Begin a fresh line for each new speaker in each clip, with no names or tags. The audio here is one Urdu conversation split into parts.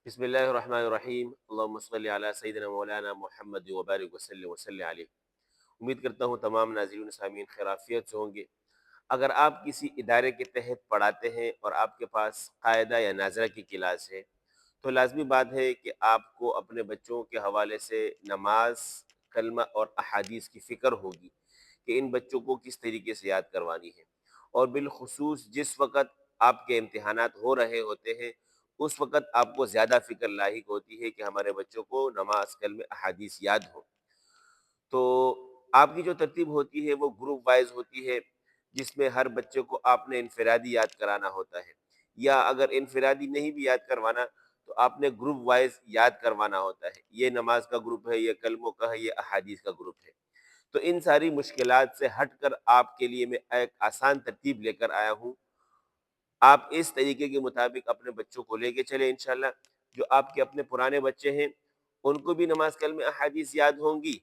بسم اللہ الرحمن الرحیم، اللہم صلی علی سیدنا مولانا محمد وبارک وسلم وسلم علیہ۔ امید کرتا ہوں تمام ناظرین سامعین خیریت سے ہوں گے۔ اگر آپ کسی ادارے کے تحت پڑھاتے ہیں اور آپ کے پاس قاعدہ یا ناظرہ کی کلاس ہے تو لازمی بات ہے کہ آپ کو اپنے بچوں کے حوالے سے نماز، کلمہ اور احادیث کی فکر ہوگی کہ ان بچوں کو کس طریقے سے یاد کروانی ہے، اور بالخصوص جس وقت آپ کے امتحانات ہو رہے ہوتے ہیں اس وقت آپ کو زیادہ فکر لاحق ہوتی ہے کہ ہمارے بچوں کو نماز، کلمہ، احادیث یاد ہو۔ تو آپ کی جو ترتیب ہوتی ہے وہ گروپ وائز ہوتی ہے، جس میں ہر بچے کو آپ نے انفرادی یاد کرانا ہوتا ہے، یا اگر انفرادی نہیں بھی یاد کروانا تو آپ نے گروپ وائز یاد کروانا ہوتا ہے۔ یہ نماز کا گروپ ہے، یہ کلموں کا ہے، یہ احادیث کا گروپ ہے۔ تو ان ساری مشکلات سے ہٹ کر آپ کے لیے میں ایک آسان ترتیب لے کر آیا ہوں۔ آپ اس طریقے کے مطابق اپنے بچوں کو لے کے چلیں انشاءاللہ۔ جو آپ کے اپنے پرانے بچے ہیں ان کو بھی نماز، کلمہ، احادیث یاد ہوں گی،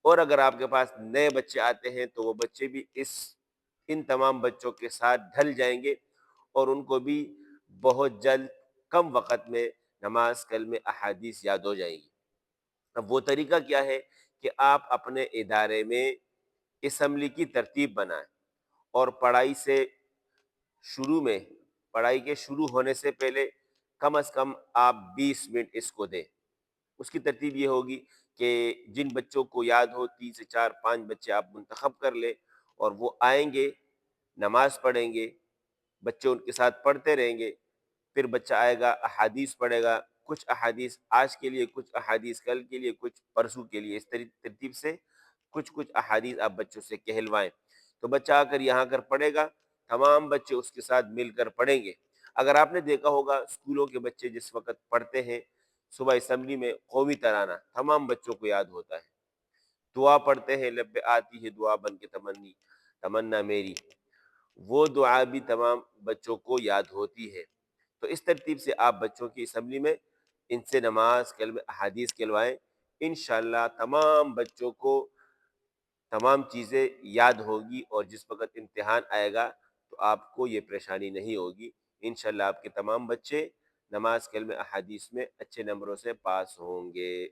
اور اگر آپ کے پاس نئے بچے آتے ہیں تو وہ بچے بھی ان تمام بچوں کے ساتھ ڈھل جائیں گے، اور ان کو بھی بہت جلد کم وقت میں نماز، کلمہ، احادیث یاد ہو جائیں گی۔ اب وہ طریقہ کیا ہے کہ آپ اپنے ادارے میں اسمبلی کی ترتیب بنائیں، اور پڑھائی کے شروع ہونے سے پہلے کم از کم آپ 20 منٹ اس کو دیں۔ اس کی ترتیب یہ ہوگی کہ جن بچوں کو یاد ہو 3 سے 4 5 بچے آپ منتخب کر لیں، اور وہ آئیں گے، نماز پڑھیں گے، بچے ان کے ساتھ پڑھتے رہیں گے۔ پھر بچہ آئے گا، احادیث پڑھے گا، کچھ احادیث آج کے لیے، کچھ احادیث کل کے لیے، کچھ پرسوں کے لیے، اس ترتیب سے کچھ احادیث آپ بچوں سے کہلوائیں۔ تو بچہ آ کر یہاں کر پڑھے گا، تمام بچے اس کے ساتھ مل کر پڑھیں گے۔ اگر آپ نے دیکھا ہوگا اسکولوں کے بچے جس وقت پڑھتے ہیں صبح اسمبلی میں قومی ترانہ تمام بچوں کو یاد ہوتا ہے، دعا پڑھتے ہیں، لب پہ آتی ہے دعا بن کے تمنا میری، وہ دعا بھی تمام بچوں کو یاد ہوتی ہے۔ تو اس ترتیب سے آپ بچوں کی اسمبلی میں ان سے نماز، کلمہ، احادیث کہلوائیں۔ انشاءاللہ تمام بچوں کو تمام چیزیں یاد ہوگی، اور جس وقت امتحان آئے گا تو آپ کو یہ پریشانی نہیں ہوگی۔ انشاءاللہ آپ کے تمام بچے نماز، کلمہ، احادیث میں اچھے نمبروں سے پاس ہوں گے۔